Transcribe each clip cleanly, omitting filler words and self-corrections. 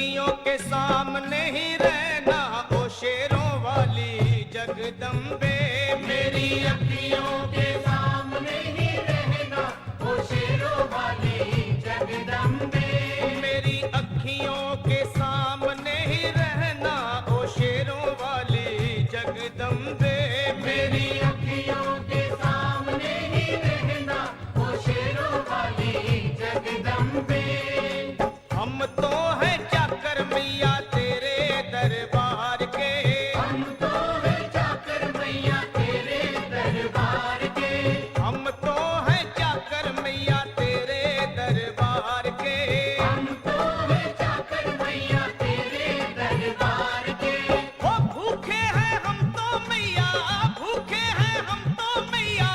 अखियों के सामने ही रहना ओ शेरों वाली जगदम्बे। मेरी अखियों के सामने ही रहना ओ शेरों वाली जगदम्बे। मेरी अखियों के सामने ही रहना ओ शेरों वाली जगदम्बे। मेरी अखियों के सामने ही रहना ओ शेरों वाली जगदम्बे। हम तो हैं चाकर मैया तेरे दरबार के। हम तो है चाकर मैया तेरे दरबार के। हम तो हैं चाकर मैया तेरे दरबार के। हम तो है चाकर मैया तेरे दरबार के। ओ भूखे हैं हम तो मैया, भूखे हैं हम तो मैया,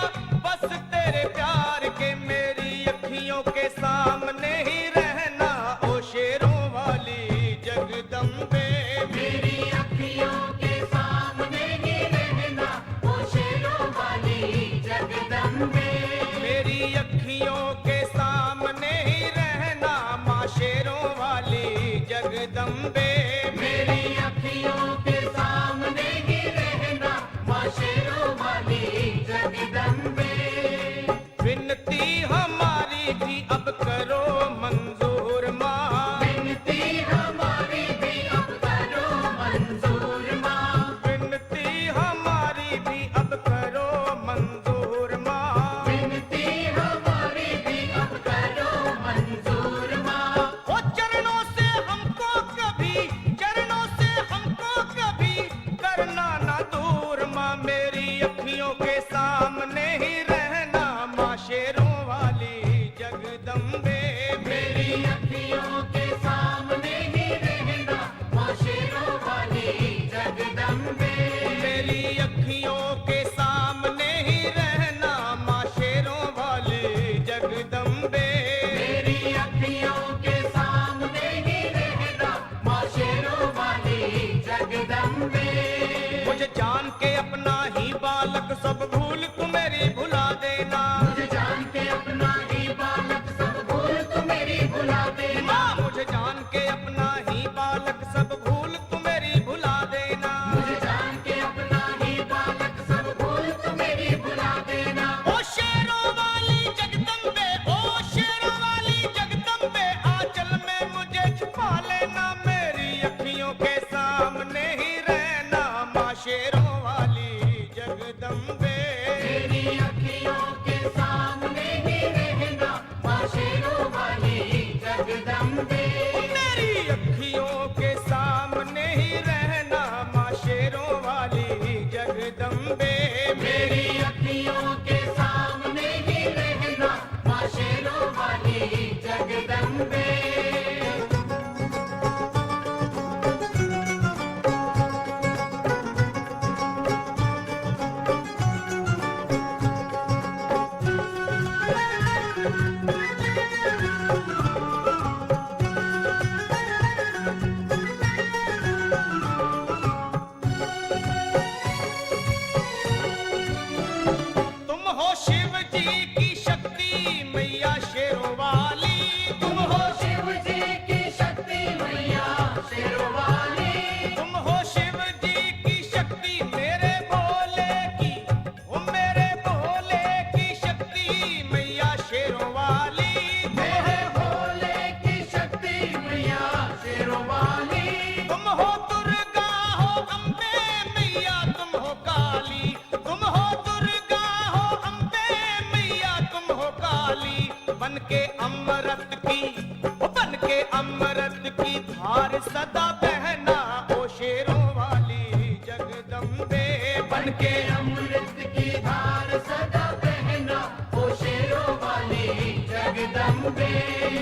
बस तेरे प्यार के। मेरी अखियों के सामने ही रहना ओ शेरों वाली जगदम्बे। मेरी अखियों के सामने ही रहना ओ शेरों वाली जगदम्बे। मेरी अखियों के सामने ही रहना माँ शेरों वाली जगदम्बे। मेरी अखियों के सामने ही रहना माँ शेरों वाली जगदम्बे। विनती हमारी भी अब करो मंजूर माँ। विनती हमारी भी अब करो मंजूर माँ। विनती हमारी भी अब करो मंजूर माँ। विनती हमारी भी अब करो मंजूर माँ। ओ चरणों से हमको कभी, चरणों से हमको कभी करना ना दूर माँ। मेरी अखियों के सामने ही रहना माँ शेरों वाली जगदम्बे। मेरी अखियों के सामने ही रहना माँ शेरों वाली जगदम्बे। मेरी अखियों के सामने ही रहना माँ शेरों वाली जगदम्बे। मेरी अखियों के सामने ही रहना माँ शेरों वाली जगदम्बे। मुझे जान के अपना ही बालक सब भूल तू मेरी भुला देना। मुझे जान के अपना ही बालक सब भूल तू मेरी भुला देना। माँ मुझे जान के अपना ही बालक सब भूल तू मेरी भुला देना। मुझे जान के अपना ही बालक सब भूल तू मेरी भुला देना। ओ शेरों वाली जगदम्बे, ओ शेरों वाली जगदम्बे, आंचल में मुझे छुपा लेना। मेरी अखियों के सामने ही रहना माँ शेरों वाली जगदम्बे। मेरी अखियों के सामने ही रहना माँ शेरों वाली जगदम्बे। मेरी अखियों के सामने ही रहना माँ शेरों वाली जगदम्बे। मेरी अखियों के सामने ही रहना माँ शेरों वाली जगदम्बे। तुम हो शिव जी की शक्ति मैया शेरों वाली। तुम हो शिव जी की शक्ति मैया शेरों वाली। तुम हो शिव जी की शक्ति मेरे भोले की, ओ मेरे भोले की शक्ति मैया शेरों वाली। मेरे भोले की शक्ति मैया शेरों वाली। तुम हो दुर्गा हो अम्बे मैया तुम हो काली। तुम हो दुर्गा हो अम्बे मैया तुम हो काली। बन के अमृत की, ओ बन के अमृत की धार सदा बहना ओ शेरों वाली जगदम्बे। बन के अमृत की धार सदा बहना ओ शेरों वाली जगदम्बे।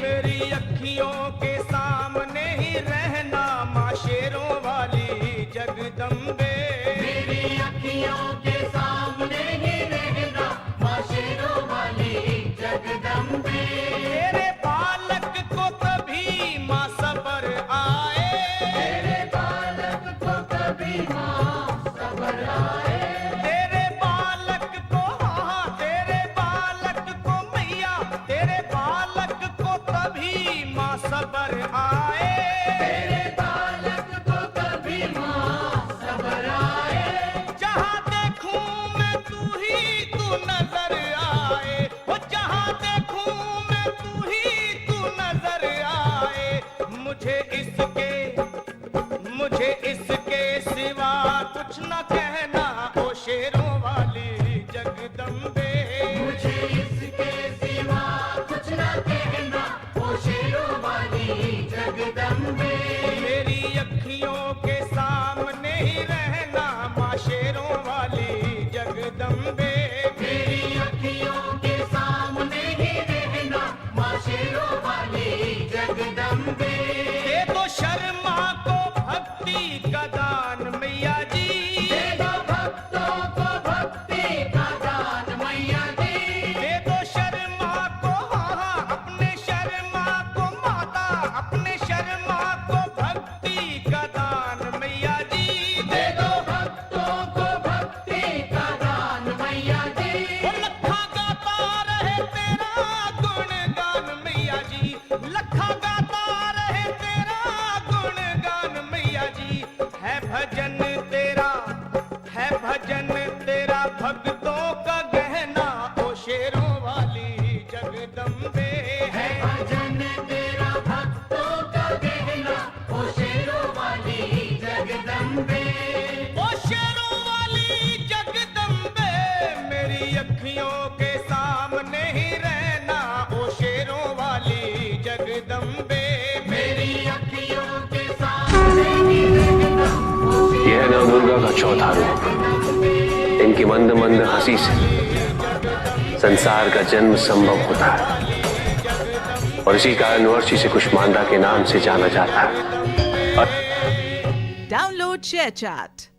मेरी अखियों के सामने ही रहना माँ शेरों वाली जगदम्बे। मेरी अखियों के सामने ही रहना माँ शेरों वाली जगदम्बे। तेरे बालक को कभी माँ सबर आए। तेरे बालक को कभी माँ सबर आए। तेरे बालक को, हाँ तेरे बालक को मैया, तेरे बालक को कभी माँ सबर आए। तेरे अखियों के सामने ही रहना ओ यह है नवदुर्गा का चौथा रूप। इनकी मंद मंद हंसी से संसार का जन्म संभव होता है और इसी कारण वर्षी से कुष्मांडा के नाम से जाना जाता है। Download ShareChat.